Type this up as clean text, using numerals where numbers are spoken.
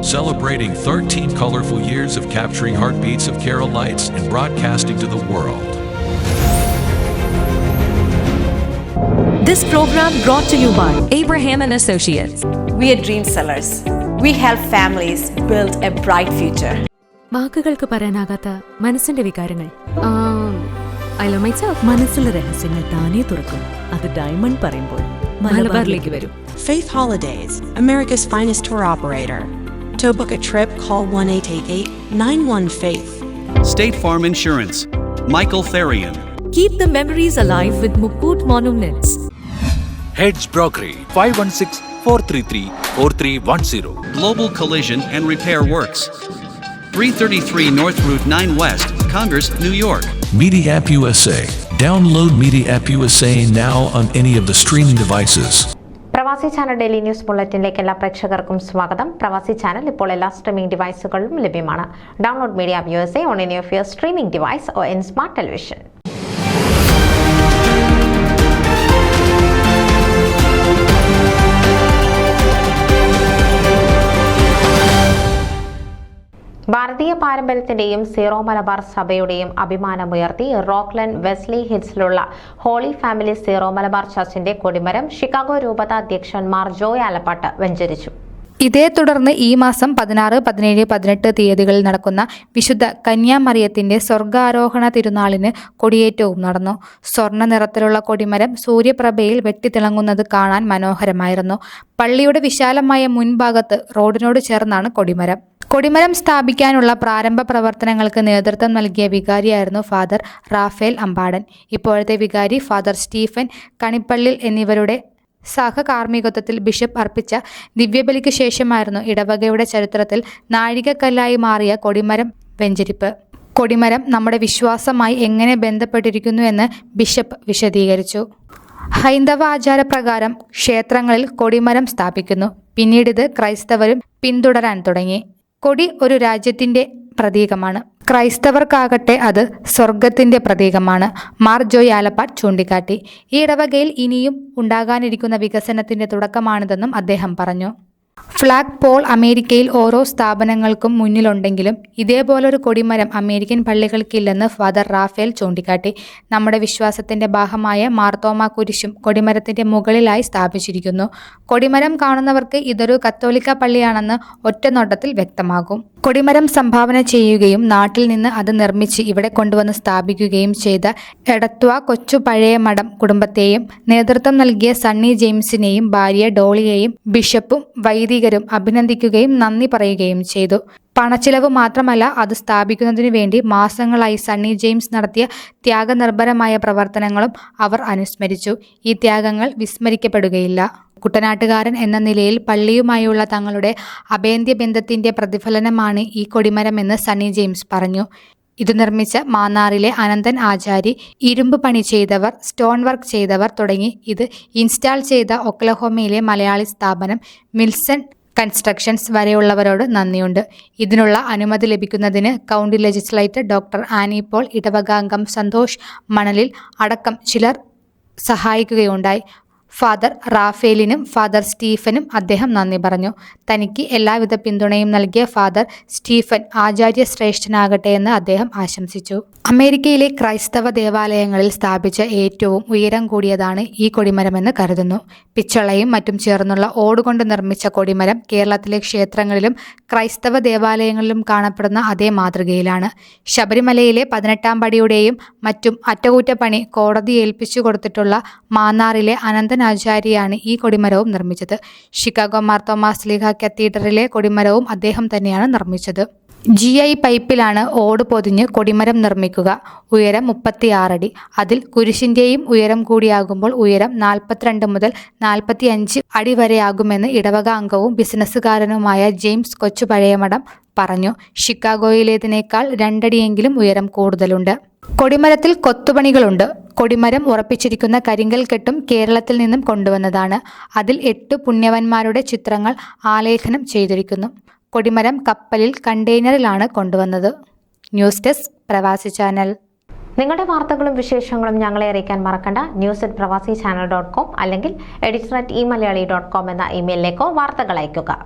celebrating 13 colorful years of capturing heartbeats of Kerala lights and broadcasting to the world. This program brought to you by Abraham and Associates. We are dream sellers. We help families build a bright future. വാക്കുകൾക്ക് പറയാനാകാത്ത മനസ്സിന്റെ വികാരങ്ങൾ മനസ്സിലെ രഹസ്യങ്ങൾ താനേ തുറക്കും. അത് diamond പറയുമ്പോൾ മലബാറിലേക്ക് വരും. Faith Holidays, America's finest tour operator. To book a trip, call 1-888-91-FAITH. State Farm Insurance, Michael Therian. Keep the memories alive with Mukut Monuments. Heads Brokery 516-433-4310. Global Collision and Repair Works, 333 North Route 9 West, Congress, New York. Media App USA. Download Media App USA now on any of the streaming devices. പ്രവാസി channel daily news ബുള്ളറ്റിനിലേക്ക് എല്ലാ പ്രേക്ഷകർക്കും സ്വാഗതം. പ്രവാസി channel ഇപ്പോൾ എല്ലാ streaming ഡിവൈസുകളിലും ലഭ്യമാണ്. Download media app USA on any of your streaming device or in smart television. ഭാരതീയ പാരമ്പര്യത്തിന്റെയും സീറോ മലബാർ സഭയുടെയും അഭിമാനമുയർത്തി റോക്ക്ലൻഡ് വെസ്ലി ഹിൽസിലുള്ള ഹോളി ഫാമിലി സീറോ മലബാർ ചർച്ചിന്റെ കൊടിമരം ഷിക്കാഗോ രൂപത അധ്യക്ഷൻ മാർ ജോയ് ആലപ്പാട്ട് വെഞ്ചരിച്ചു. ഇതേ തുടർന്ന് ഈ മാസം 16, 17, 18 തീയതികളിൽ നടക്കുന്ന വിശുദ്ധ കന്യാമറിയത്തിന്റെ സ്വർഗാരോഹണ തിരുനാളിന് കൊടിയേറ്റവും നടന്നു. സ്വർണ്ണ നിറത്തിലുള്ള കൊടിമരം സൂര്യപ്രഭയിൽ വെട്ടിത്തിളങ്ങുന്നത് കാണാൻ മനോഹരമായിരുന്നു. പള്ളിയുടെ വിശാലമായ മുൻഭാഗത്ത് റോഡിനോട് ചേർന്നാണ് കൊടിമരം. കൊടിമരം സ്ഥാപിക്കാനുള്ള പ്രാരംഭ പ്രവർത്തനങ്ങൾക്ക് നേതൃത്വം നൽകിയ വികാരിയായിരുന്നു ഫാദർ റാഫേൽ അമ്പാടൻ. ഇപ്പോഴത്തെ വികാരി ഫാദർ സ്റ്റീഫൻ കണിപ്പള്ളിൽ എന്നിവരുടെ സഹകാർമ്മികത്വത്തിൽ ബിഷപ്പ് അർപ്പിച്ച ദിവ്യബലിക്ക് ശേഷമായിരുന്നു ഇടവകയുടെ ചരിത്രത്തിൽ നാഴികക്കല്ലായി മാറിയ കൊടിമരം വെഞ്ചരിപ്പ്. കൊടിമരം നമ്മുടെ വിശ്വാസമായി എങ്ങനെ ബന്ധപ്പെട്ടിരിക്കുന്നു എന്ന് ബിഷപ്പ് വിശദീകരിച്ചു. ഹൈന്ദവ ആചാരപ്രകാരം ക്ഷേത്രങ്ങളിൽ കൊടിമരം സ്ഥാപിക്കുന്നു. പിന്നീട് ക്രൈസ്തവരും പിന്തുടരാൻ തുടങ്ങി. കൊടി ഒരു രാജ്യത്തിന്റെ പ്രതീകമാണ്. ക്രൈസ്തവർക്കാകട്ടെ അത് സ്വർഗത്തിന്റെ പ്രതീകമാണ്. മാർ ജോയ് ആലപ്പാട്ട് ചൂണ്ടിക്കാട്ടി. ഈ ഇടവകയിൽ ഇനിയും ഉണ്ടാകാനിരിക്കുന്ന വികസനത്തിന്റെ തുടക്കമാണിതെന്നും അദ്ദേഹം പറഞ്ഞു. ഫ്ലാഗ് പോൾ അമേരിക്കയിൽ ഓരോ സ്ഥാപനങ്ങൾക്കും മുന്നിലുണ്ടെങ്കിലും ഇതേപോലൊരു കൊടിമരം അമേരിക്കൻ പള്ളികൾക്കില്ലെന്ന് ഫാദർ റാഫേൽ ചൂണ്ടിക്കാട്ടി. നമ്മുടെ വിശ്വാസത്തിന്റെ ഭാഗമായ മാർത്തോമാ കുരിശും കൊടിമരത്തിന്റെ മുകളിലായി സ്ഥാപിച്ചിരിക്കുന്നു. കൊടിമരം കാണുന്നവർക്ക് ഇതൊരു കത്തോലിക്ക പള്ളിയാണെന്ന് ഒറ്റനോട്ടത്തിൽ വ്യക്തമാകും. കൊടിമരം സംഭാവന ചെയ്യുകയും നാട്ടിൽ നിന്ന് അത് നിർമ്മിച്ച് ഇവിടെ കൊണ്ടുവന്ന് സ്ഥാപിക്കുകയും ചെയ്ത എടത്വ കൊച്ചു പഴയ മഠം കുടുംബത്തെയും നേതൃത്വം നൽകിയ സണ്ണി ജെയിംസിനെയും ഭാര്യ ഡോളിയെയും ബിഷപ്പും വൈദികരും അഭിനന്ദിക്കുകയും നന്ദി പറയുകയും ചെയ്തു. പണച്ചിലവ് മാത്രമല്ല, അത് സ്ഥാപിക്കുന്നതിനു വേണ്ടി മാസങ്ങളായി സണ്ണി ജെയിംസ് നടത്തിയ ത്യാഗനിർഭരമായ പ്രവർത്തനങ്ങളും അവർ അനുസ്മരിച്ചു. ഈ ത്യാഗങ്ങൾ വിസ്മരിക്കപ്പെടുകയില്ല. കുട്ടനാട്ടുകാരൻ എന്ന നിലയിൽ പള്ളിയുമായുള്ള തങ്ങളുടെ അഭേദ്യ ബന്ധത്തിന്റെ പ്രതിഫലനമാണ് ഈ കൊടിമരമെന്ന് സണ്ണി ജെയിംസ് പറഞ്ഞു. ഇത് നിർമ്മിച്ച മാന്നാറിലെ അനന്തൻ ആചാരി, ഇരുമ്പ് പണി ചെയ്തവർ, സ്റ്റോൺ വർക്ക് ചെയ്തവർ തുടങ്ങി ഇത് ഇൻസ്റ്റാൾ ചെയ്ത ഒക്ലഹോമയിലെ മലയാളി സ്ഥാപനം മിൽസൺ കൺസ്ട്രക്ഷൻസ് വരെയുള്ളവരോട് നന്ദിയുണ്ട്. ഇതിനുള്ള അനുമതി ലഭിക്കുന്നതിന് county legislator doctor Annie Paul, ഇടവകാംഗം സന്തോഷ് മണലിൽ അടക്കം ചിലർ സഹായിക്കുകയുണ്ടായി. ഫാദർ റാഫേലിനും ഫാദർ സ്റ്റീഫനും അദ്ദേഹം നന്ദി പറഞ്ഞു. തനിക്ക് എല്ലാവിധ പിന്തുണയും നൽകിയ ഫാദർ സ്റ്റീഫൻ ആചാര്യ ശ്രേഷ്ഠനാകട്ടെ എന്ന് അദ്ദേഹം ആശംസിച്ചു. അമേരിക്കയിലെ ക്രൈസ്തവ ദേവാലയങ്ങളിൽ സ്ഥാപിച്ച ഏറ്റവും ഉയരം കൂടിയതാണ് ഈ കൊടിമരമെന്ന് കരുതുന്നു. പിച്ചളയും മറ്റും ചേർന്നുള്ള ഓടുകൊണ്ട് നിർമ്മിച്ച കൊടിമരം കേരളത്തിലെ ക്ഷേത്രങ്ങളിലും ക്രൈസ്തവ ദേവാലയങ്ങളിലും കാണപ്പെടുന്ന അതേ മാതൃകയിലാണ്. ശബരിമലയിലെ 18-ാം പടിയുടെയും മറ്റും അറ്റകുറ്റപ്പണി കോടതി ഏൽപ്പിച്ചു കൊടുത്തിട്ടുള്ള മാന്നാറിലെ അനന്തൻ ആചാര്യാണ് ഈ കൊടിമരവും നിർമ്മിച്ചത്. ഷിക്കാഗോ മാർത്തോമാ ശ്ലീഹ കത്തീഡ്രലിലെ കൊടിമരവും അദ്ദേഹം തന്നെയാണ് നിർമ്മിച്ചത്. GI പൈപ്പിലാണ് ഓട് പൊതിഞ്ഞ് കൊടിമരം നിർമ്മിക്കുക. ഉയരം 36 അടി. അതിൽ കുരിശിന്റെയും ഉയരം കൂടിയാകുമ്പോൾ ഉയരം 42 മുതൽ 45 അടി വരെയാകുമെന്ന് ഇടവക അംഗവും ബിസിനസ്സുകാരനുമായ ജെയിംസ് കൊച്ചു പഴയമഠം പറഞ്ഞു. ഷിക്കാഗോയിലേതിനേക്കാൾ 2 അടിയെങ്കിലും ഉയരം കൂടുതലുണ്ട്. കൊടിമരത്തിൽ കൊത്തുപണികളുണ്ട്. കൊടിമരം ഉറപ്പിച്ചിരിക്കുന്ന കരിങ്കൽ കെട്ടും കേരളത്തിൽ നിന്നും കൊണ്ടുവന്നതാണ്. അതിൽ 8 പുണ്യവന്മാരുടെ ചിത്രങ്ങൾ ആലേഖനം ചെയ്തിരിക്കുന്നു. കൊടിമരം കപ്പലിൽ കണ്ടെയ്നറിലാണ് കൊണ്ടുവന്നത്. ന്യൂസ് ഡെസ്ക് പ്രവാസി ചാനൽ. നിങ്ങളുടെ വാർത്തകളും വിശേഷങ്ങളും ഞങ്ങളെ അറിയിക്കാൻ മറക്കണ്ട. news@pravasichannel.com അല്ലെങ്കിൽ editor@eMalayali.com എന്ന ഇമെയിലിലേക്കോ വാർത്തകൾ അയയ്ക്കുക.